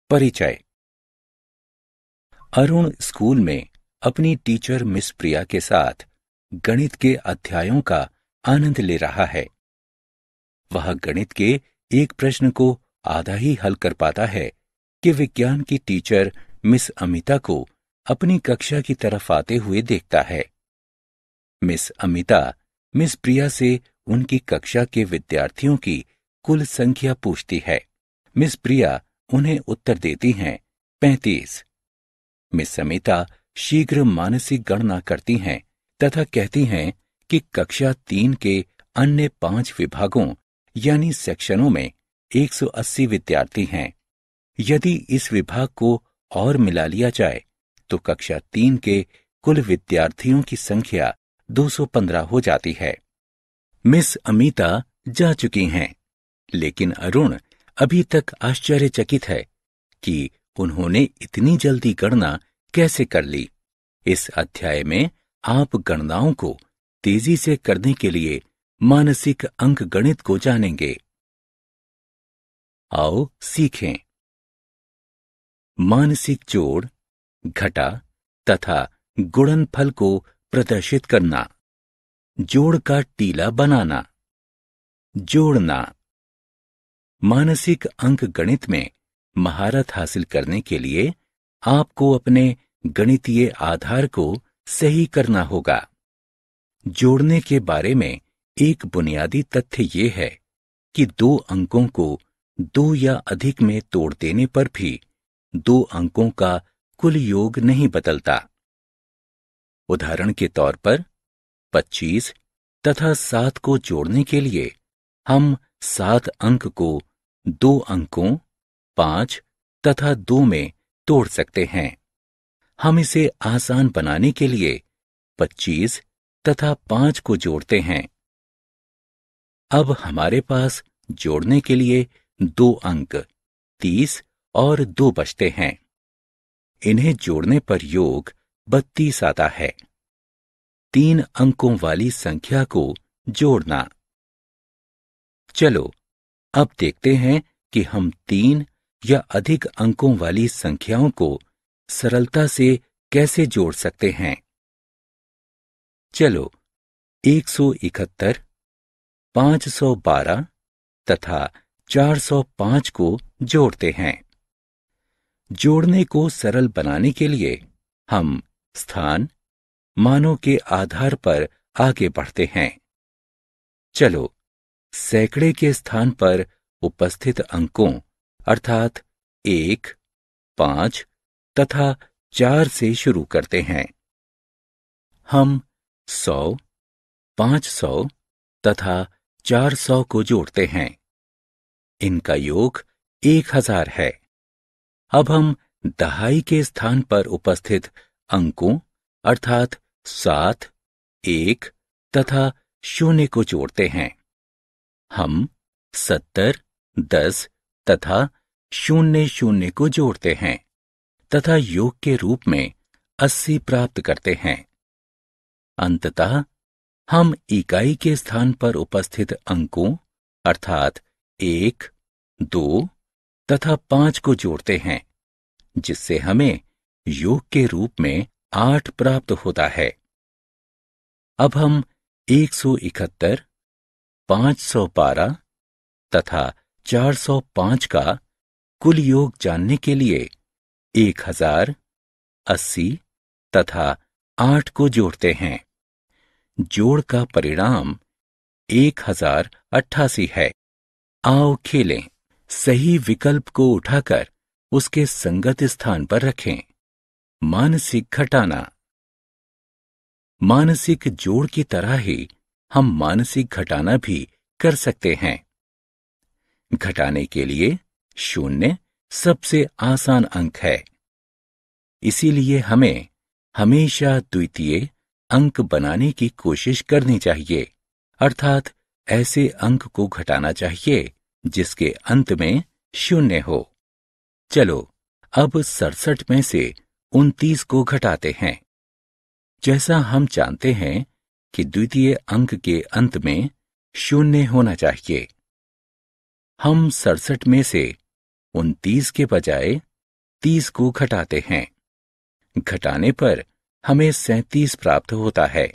परिचय। अरुण स्कूल में अपनी टीचर मिस प्रिया के साथ गणित के अध्यायों का आनंद ले रहा है। वह गणित के एक प्रश्न को आधा ही हल कर पाता है कि विज्ञान की टीचर मिस अमिता को अपनी कक्षा की तरफ आते हुए देखता है। मिस अमिता मिस प्रिया से उनकी कक्षा के विद्यार्थियों की कुल संख्या पूछती है। मिस प्रिया उन्हें उत्तर देती हैं 35। मिस अमिता शीघ्र मानसिक गणना करती हैं तथा कहती हैं कि कक्षा 3 के अन्य 5 विभागों यानी सेक्शनों में 180 विद्यार्थी हैं। यदि इस विभाग को और मिला लिया जाए तो कक्षा 3 के कुल विद्यार्थियों की संख्या 215 हो जाती है। मिस अमिता जा चुकी हैं, लेकिन अरुण अभी तक आश्चर्यचकित है कि उन्होंने इतनी जल्दी गणना कैसे कर ली। इस अध्याय में आप गणनाओं को तेजी से करने के लिए मानसिक अंकगणित को जानेंगे। आओ सीखें। मानसिक जोड़, घटा तथा गुणनफल को प्रदर्शित करना। जोड़ का टीला बनाना। जोड़ना। मानसिक अंकगणित में महारत हासिल करने के लिए आपको अपने गणितीय आधार को सही करना होगा। जोड़ने के बारे में एक बुनियादी तथ्य ये है कि 2 अंकों को 2 या अधिक में तोड़ देने पर भी 2 अंकों का कुल योग नहीं बदलता। उदाहरण के तौर पर 25 तथा 7 को जोड़ने के लिए हम 7 अंक को 2 अंकों 5 तथा 2 में तोड़ सकते हैं। हम इसे आसान बनाने के लिए 25 तथा 5 को जोड़ते हैं। अब हमारे पास जोड़ने के लिए 2 अंक 30 और 2 बचते हैं। इन्हें जोड़ने पर योग 32 आता है। 3 अंकों वाली संख्या को जोड़ना। चलो अब देखते हैं कि हम 3 या अधिक अंकों वाली संख्याओं को सरलता से कैसे जोड़ सकते हैं। चलो 171, 512 तथा 405 को जोड़ते हैं। जोड़ने को सरल बनाने के लिए हम स्थान, मानों के आधार पर आगे बढ़ते हैं। चलो सैकड़े के स्थान पर उपस्थित अंकों अर्थात 1, 5 तथा 4 से शुरू करते हैं। हम 100, 500 तथा 400 को जोड़ते हैं। इनका योग 1000 है। अब हम दहाई के स्थान पर उपस्थित अंकों अर्थात 7, 1 तथा 0 को जोड़ते हैं। हम 70, 10 तथा 00 को जोड़ते हैं तथा योग के रूप में 80 प्राप्त करते हैं। अंततः हम इकाई के स्थान पर उपस्थित अंकों अर्थात 1, 2 तथा 5 को जोड़ते हैं, जिससे हमें योग के रूप में 8 प्राप्त होता है। अब हम 171, 512 तथा 405 का कुल योग जानने के लिए 1000, 80 तथा 8 को जोड़ते हैं। जोड़ का परिणाम 1088 है। आओ खेलें। सही विकल्प को उठाकर उसके संगत स्थान पर रखें। मानसिक घटाना। मानसिक जोड़ की तरह ही हम मानसिक घटाना भी कर सकते हैं। घटाने के लिए 0 सबसे आसान अंक है। इसीलिए हमें हमेशा द्वितीय अंक बनाने की कोशिश करनी चाहिए, अर्थात ऐसे अंक को घटाना चाहिए जिसके अंत में 0 हो। चलो अब 67 में से 29 को घटाते हैं। जैसा हम जानते हैं कि द्वितीय अंक के अंत में 0 होना चाहिए, हम 67 में से 29 के बजाय 30 को घटाते हैं। घटाने पर हमें 37 प्राप्त होता है,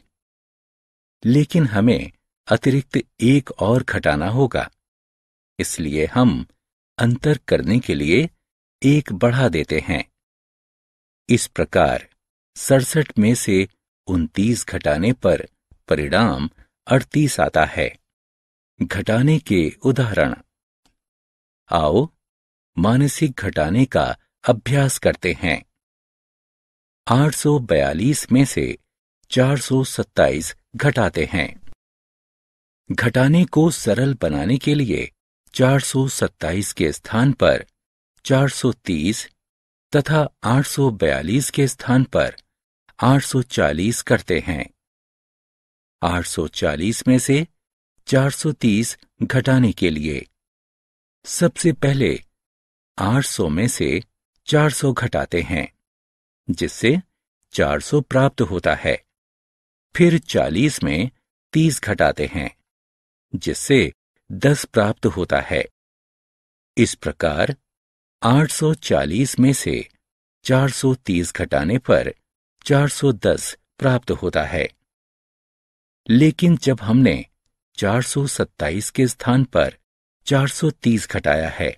लेकिन हमें अतिरिक्त एक और घटाना होगा, इसलिए हम अंतर करने के लिए एक बढ़ा देते हैं। इस प्रकार 67 में से 29 घटाने पर परिणाम 38 आता है। घटाने के उदाहरण। आओ मानसिक घटाने का अभ्यास करते हैं। 842 में से 427 घटाते हैं। घटाने को सरल बनाने के लिए 427 के स्थान पर 430 तथा 842 के स्थान पर 840 करते हैं। 840 में से 430 घटाने के लिए सबसे पहले 800 में से 400 घटाते हैं, जिससे 400 प्राप्त होता है। फिर 40 में 30 घटाते हैं, जिससे 10 प्राप्त होता है। इस प्रकार 840 में से 430 घटाने पर 410 प्राप्त होता है। लेकिन जब हमने 427 के स्थान पर 430 घटाया है,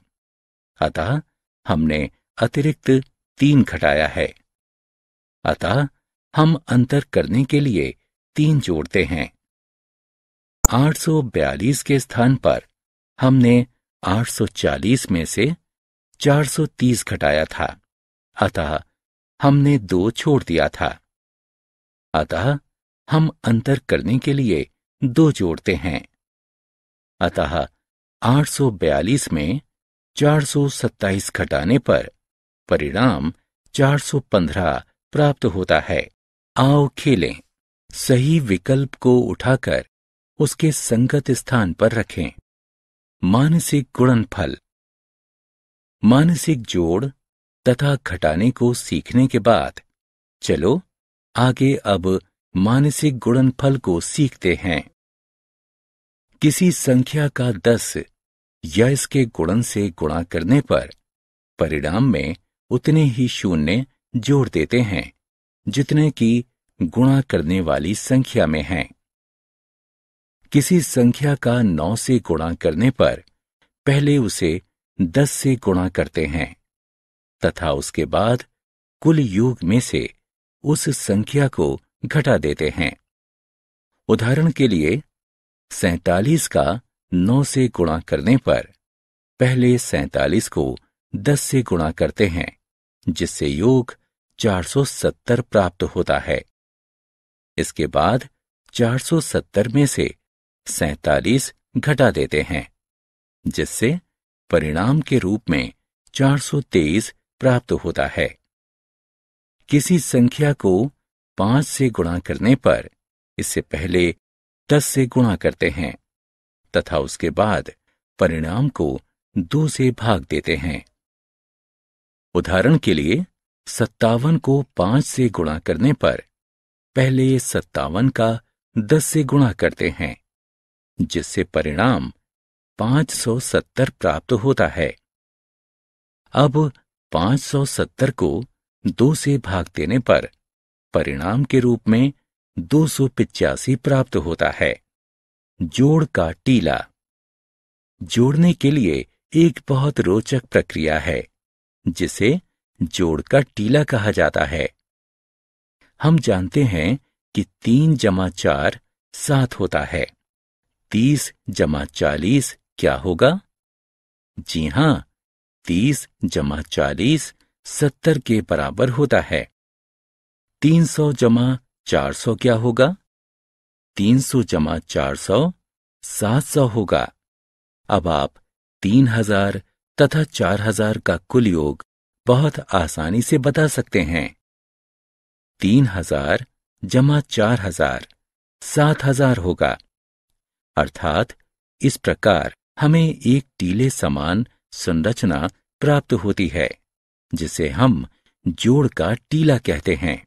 अतः हमने अतिरिक्त 3 घटाया है। अतः हम अंतर करने के लिए 3 जोड़ते हैं। 842 के स्थान पर हमने 840 में से 430 घटाया था, अतः हमने 2 छोड़ दिया था। अतः हम अंतर करने के लिए 2 जोड़ते हैं। अतः 842 में 427 घटाने पर परिणाम 415 प्राप्त होता है। आओ खेलें। सही विकल्प को उठाकर उसके संगत स्थान पर रखें। मानसिक गुणनफल। मानसिक जोड़ तथा घटाने को सीखने के बाद चलो आगे अब मानसिक गुणनफल को सीखते हैं। किसी संख्या का 10 या इसके गुणन से गुणा करने पर परिणाम में उतने ही शून्य जोड़ देते हैं जितने की गुणा करने वाली संख्या में हैं। किसी संख्या का 9 से गुणा करने पर पहले उसे 10 से गुणा करते हैं तथा उसके बाद कुल योग में से उस संख्या को घटा देते हैं। उदाहरण के लिए 47 का 9 से गुणा करने पर पहले 47 को 10 से गुणा करते हैं, जिससे योग 470 प्राप्त होता है। इसके बाद 470 में से 47 घटा देते हैं, जिससे परिणाम के रूप में 423 प्राप्त होता है। किसी संख्या को 5 से गुणा करने पर इससे पहले 10 से गुणा करते हैं तथा उसके बाद परिणाम को 2 से भाग देते हैं। उदाहरण के लिए 57 को 5 से गुणा करने पर पहले 57 का 10 से गुणा करते हैं, जिससे परिणाम 570 प्राप्त होता है। अब 570 को 2 से भाग देने पर परिणाम के रूप में 285 प्राप्त होता है। जोड़ का टीला। जोड़ने के लिए एक बहुत रोचक प्रक्रिया है, जिसे जोड़ का टीला कहा जाता है। हम जानते हैं कि 3 जमा 4 7 होता है। 30 जमा 40 क्या होगा? जी हां, 30 जमा 40 70 के बराबर होता है। 300 जमा 400 क्या होगा? 300 जमा 400 700 होगा। अब आप 3000 तथा 4000 का कुल योग बहुत आसानी से बता सकते हैं। 3000 जमा 4000 7000 होगा। अर्थात इस प्रकार हमें एक टीले समान संरचना प्राप्त होती है, जिसे हम जोड़ का टीला कहते हैं।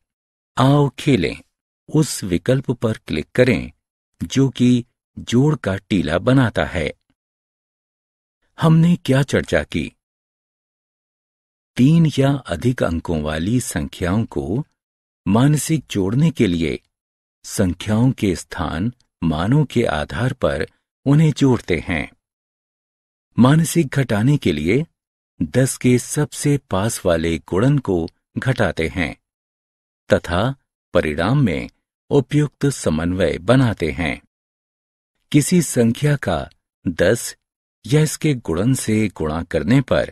आओ खेलें। उस विकल्प पर क्लिक करें जो कि जोड़ का टीला बनाता है। हमने क्या चर्चा की? 3 या अधिक अंकों वाली संख्याओं को मानसिक जोड़ने के लिए संख्याओं के स्थान मानों के आधार पर उन्हें जोड़ते हैं। मानसिक घटाने के लिए 10 के सबसे पास वाले गुणन को घटाते हैं तथा परिणाम में उपयुक्त समन्वय बनाते हैं। किसी संख्या का 10 या इसके गुणन से गुणा करने पर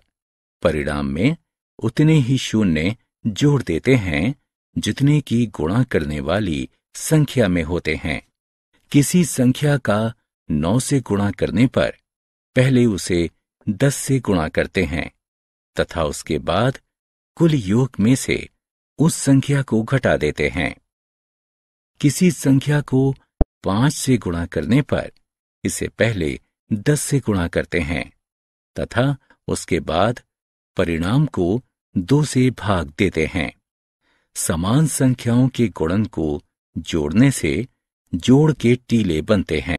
परिणाम में उतने ही शून्य जोड़ देते हैं जितने की गुणा करने वाली संख्या में होते हैं। किसी संख्या का 9 से गुणा करने पर पहले उसे 10 से गुणा करते हैं तथा उसके बाद कुल योग में से उस संख्या को घटा देते हैं। किसी संख्या को 5 से गुणा करने पर इसे पहले 10 से गुणा करते हैं तथा उसके बाद परिणाम को 2 से भाग देते हैं। समान संख्याओं के गुणन को जोड़ने से जोड़ के टीले बनते हैं।